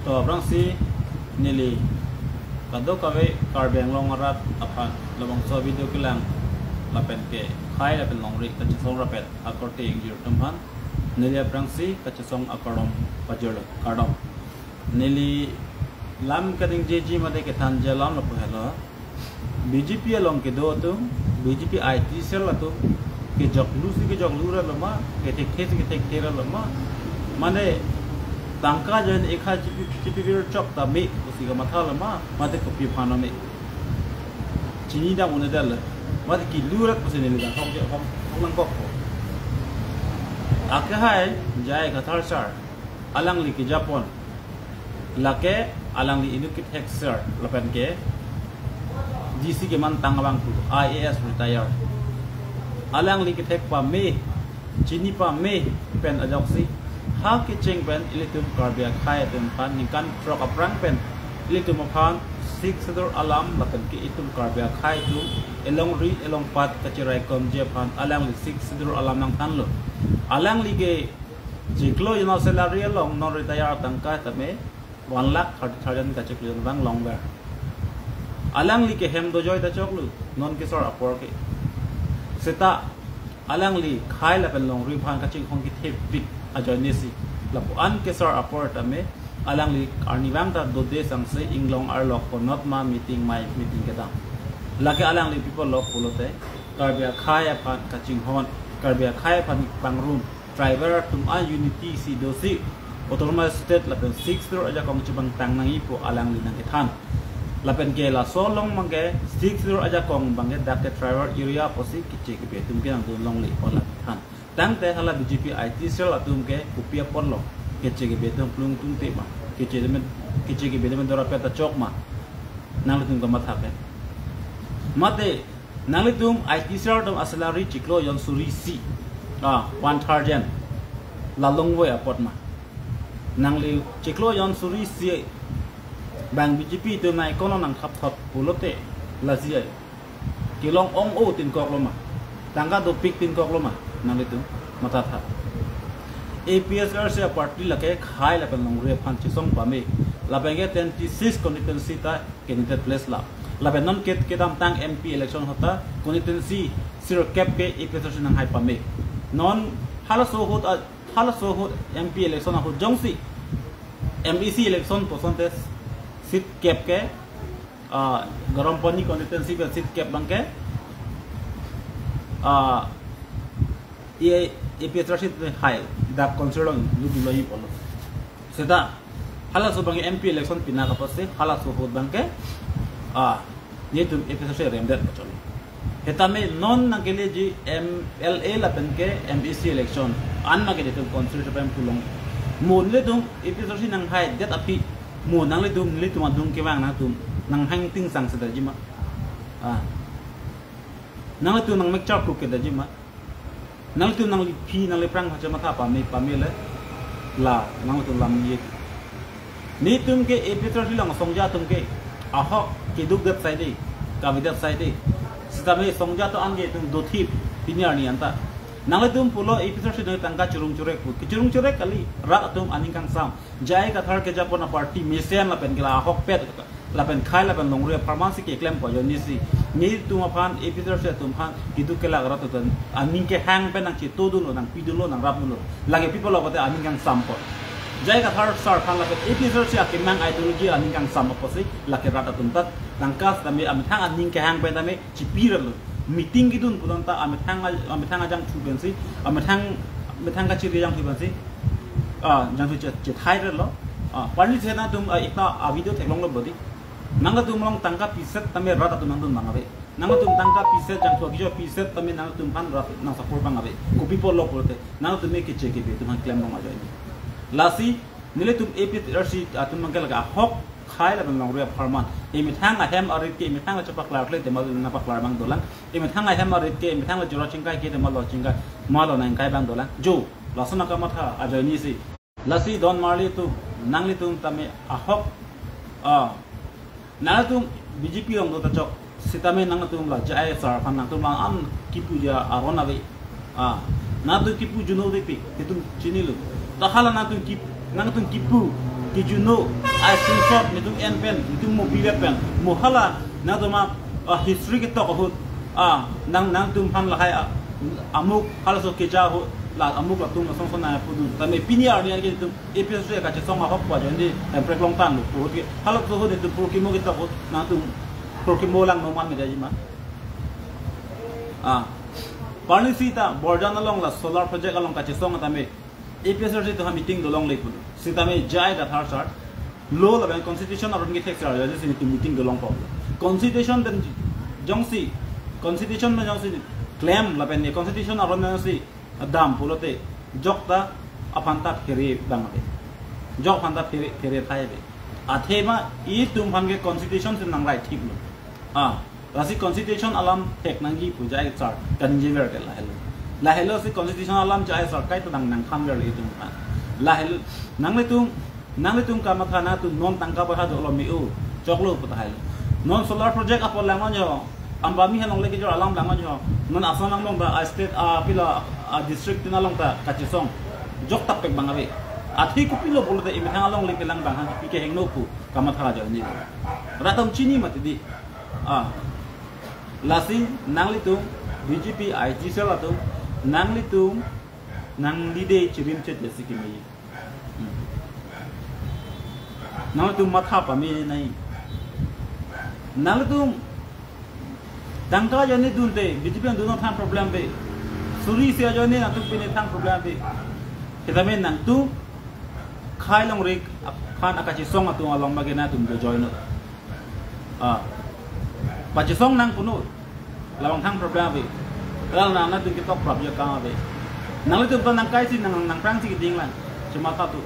berang si nili kado kawe karbeng long rat apa labang so video kilang lapen ke khai lapen long ri kachisong rapet akor te ingjir tumhan nili berang si kachisong akorom pajol kardom nili lam kading jeji mate ke than jalam lo phela BJP along ke do tu BJP IT sel tu ke jok lu ra lama ke tek ra lama mane tangka jen ekha chipi chop ta me usi ga matha lama mate ko pi phana me chini da mone dal mate ki lu ra ko se ne ga hom lang ko aka hai jai ka thar sar alang li ki japon lake alang li idu ki hexer lapan ke DC ke man tangawang tu IAS retire alang li ki tek pa me chini pa me pen ajoksi ha ke cheng pen ilitum karbia khai tum pan nikan trok aprang pen ilitum pan 6 alam lapan ke itum karbia khai tu elong pat kachirai kom je pan alang li 6 alam nang tan lo alang li ge jiklo yano salary long non retire tangka tame 1,30,000 ka cheklo bang long ver alang li ke hem do joy ta choklu non ke sor apor ke seta alang li khai la pen long ri phan ka ching khong ki thep pik a joy nesi la po an ke sor apor ta me alang li arni wang ta do de sam se inglong ar lok ko not ma meeting ke da la ke alang li people lok pulote karbia khai a phan ka ching hon karbia khai phan pang room driver tum a unity si do si autonomous state la pen 6 aja kong chubang tang nang ipo alang li nang ke than lapen ke la so long mangke 6 aja kong bangke dak ke driver area posi kiche ke betum ke nang long li ola than tang te hala BJP IT sel atum ke kupia pon lo kiche ke betum plung tung te ma kiche ke betum dora peta chok ma nang tum ka matha ke mate nang tum IT sel dom asalari chiklo yon suri si 1,000 la long we apot ma nang li chiklo yon suri si bang BJP tu nai kono nang thap pulote lazia kilong ong o tin kok loma tangga do pik tin kok loma nang itu mata tha APSR se party lake khai la pen long re phan chi song pa me la benge 26 constituency ta candidate place la la ben non ke dam tang MP election hota constituency sir cap ke APSR nang hai pa me non hala so hot MP election ho jongsi MEC election percentage sit cap ke Garampani constituency pe sit cap bangke ye APSR sit high da consider lu loi polo seda hala so bang MP election pina ka pase hala so hot bangke ye tum APSR remdet pacholi hetame non na kele ji MLA la penke MEC election an na kele tum consider pem pulong mon le tum APSR nang high that api mo nang le dum adung ke wang na tum nang hang ting sang sa jima nang le tum nang mek chap ke da jima nang tum nang phi nang le prang ha ma tha pa me le la nang tum lam ye ni tum ke APSR lang songja tum ke aho ke duk gat sai de ka vidat sai de sitame songja to ange tum do thi pinyar ni anta nang le tum pulo APSR se tangka churung churek kali ra tum aning kang sam jai ka thar ke japona party mesian la pen gila hok pet la pen khai la pen longre pharmacy ke claim ko yoni si ni tum aphan APSR se tum phan kidu ke la rat tan aning ke hang pen nang chi to du no nang pidu lo nang rap no lage people lo bote aning kang sam ko jai ka thar sar phan la pen APSR se akimang ideology aning kang sam ko si la ke rat tum tat tangkas tami am thang aning ke hang pen tami chi piral meeting gidun pudan ta am thang ajang thu ben si am thang ka chi jang thu ben si jang thu che thai re lo parli se na tum ekta video theklong lo bodi nang tum long tangka piset tame rat tum nang dun mangabe nang tum tangka piset jang thu gijo piset tame nang tum pan rat nang support bangabe ko people lo porte nang tum me ke che ke be tum claim lo ma jai lasi nile tum APSR atum mangkel ga hok khai la bang re farman imi thang a hem arit ke imi thang a chapak lar le te mal na pak lar bang dolang imi thang a hem arit ke imi thang a jora chingkai ke te mal lo chingkai malo nang kai bang dolang jo lasuna ka matha ajani si lasi don marli tu nangli tum tame ahok nang tum BJP ong do ta chok sitame nang tum la jai sar phan nang tum an kipu ja arona ve na tu kipu juno de pi tum chinilu ta hala na tum kipu kijuno I screenshot nitung n pen nitung mobile pen mohala na doma history ke to ko nang tum phan la hai amuk halaso ke ja ho la amuk la tum song song na pudu ta me pinia ni ke tum episode ka che song ha hop wa jandi em prek long tan lu ke halok so ho de tum pro ki mo ke to ko na tum pro ki mo lang no man me da ji ma Parnisita borjan along la solar project along ka che song ta me episode to ha meeting do long le pudu sita me jai da thar sar lo la ben constitution aron ke text ar ja sin meeting do long ko constitution den jongsi constitution में जौन सी claim लपेन ये constitution अरुण में सी दाम पुलोते जोक ता अफंता फेरे बांगते जोक अफंता फेरे थाये बे आधे मा ये तुम फंगे constitution से नंग राइट ठीक लो रासी constitution अलाम टेक नंगी पूजा एक चार कंजीवर के लाहेलो से constitution अलाम चाहे सरकार तो नंग खाम कर ले तुम लाहेलो नंगले तुम का मथा ना तुम नॉन तंका बहा जो लो मिउ चोकलो पता है नॉन सोलर प्रोजेक्ट अपो लांगो जो ambami hanong lagi jor alam langan jo non asan lang long ba state pila district na long ta kachisong jok tak pek bangabe athi ku pilo bol ta imhang along lagi lang bang han pike heng no pu kama thara jo ni ratam chini mati di lasi nangli tu BJP IG sel atu nangli tu nang lide chirim che jesi ki mai nang tu matha pa me nai nang tu Dangka jani dunte, BJP yang dunno thang problem be, suri sia jani nantu pini thang problem be. Kita men nantu, khai long rik, khan akachi song atu along bagena tum do join. Pachi song nang puno, lawang thang problem be. Kalau nang nantu kita prab ya kang be. Nang itu bukan nang kai si nang prang si ding lang, cuma satu.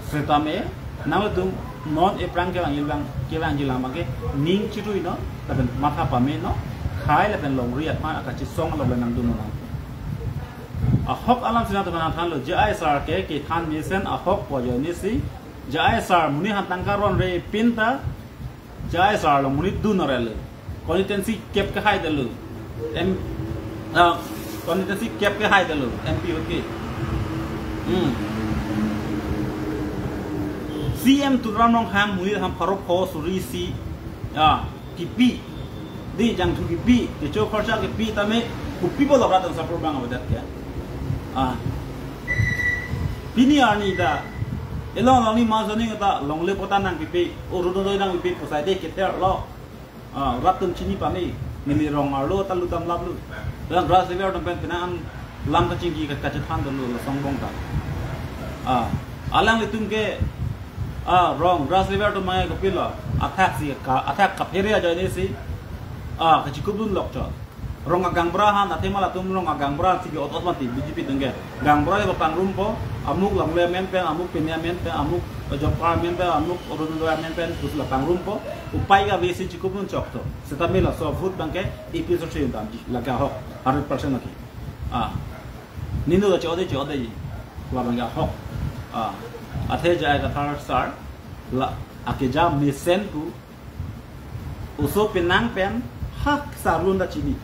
Setame, nang itu non prang ke lang jilang bangke ning chitui no. Tapi mata pame no, khai le pen long riat man akachi song long nang dun nang. Ahok alam sina tu man than lo jai sar ke than misen ahok po jo ni si jai sar muni han tangkaron re pinta jai sar long muni dun re le. Constituency kep ke hai de lo. Constituency kep ke hai de lo. MP okay. CM tu ramong ham muni ham parok ho suri si kipi di jang tu kipi de cho khorcha kipi tame kupi bo labra tan sapro bang abadat kya pini ani da elong long ni ma zoni ta long le pota nang kipi o ro do nang kipi posai de keter lo ratun chini pa me ni rong ar lo talu tam lab lu dan gras river tam pen an lam ka chingi ka cha than do lo song bong ta alang le tum ke wrong gras river to mai ko pilo attack ka pheria jo ni si ka chikubun lok cho rong agang brahan athema la tum rong agang bra si ot mati BJP tengge gang bra ba pang rumpo amuk lang le men pen amuk penia men pen amuk job par men pen amuk orun do men pen kus la pang rumpo upai ga vesi chikubun chok to setamela so food banke episode che dam ji la ga ho 100% aki nindo da chode la banga ho athe jaya ka thar sar la akeja mesen ku uso penang pen hak sarun da chini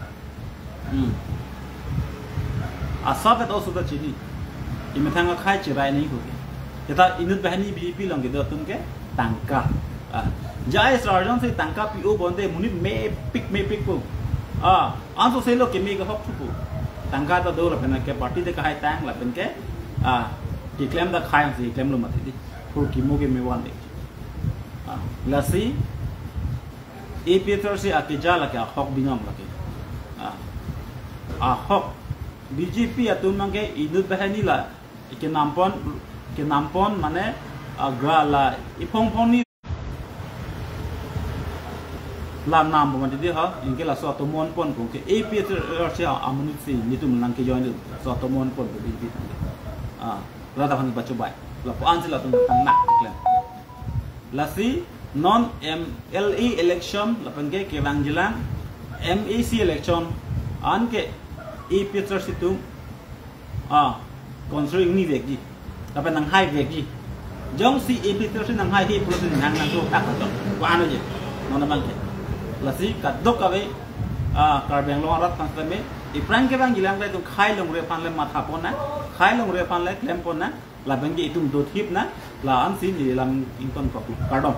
asabet osu da chini imetanga khai chirai nei ko kita inut bahani BJP long ge do tum ke tangka jai sarjon se tangka PO bonde munit me pik pu anso se lo ke me ga hok pu tangka da do la pen ke party de khai tang la pen ke ki claim da khai si claim lo mati di pur ki mo ge me wan de lasi e Peter se akija la ka hok bingam la ke hok BJP atum mangke inut bahani la ke nampon mane agra la ipong ni la nam bo mati di ha inke la so to mon pon ko ke e Peter se amunit si nitum nang ke join so to mon pon ko BJP rada hani baca bai la po anjil la tum tang nak klan lasi non MLE election la pengke ke wangjilan MEC election an ke e Peter situ considering ni veki tapi nang hai veki jong si e Peter si nang hai hi plus nang to tak to ko anu je non bang ke lasi kadok ave karbeng lo rat kan tame iprang ke bang gilang le tu khai long re pan le matha pon na khai long re pan le klem pon na la bengi itum do thip na la an sin ni lam in kon ko kardom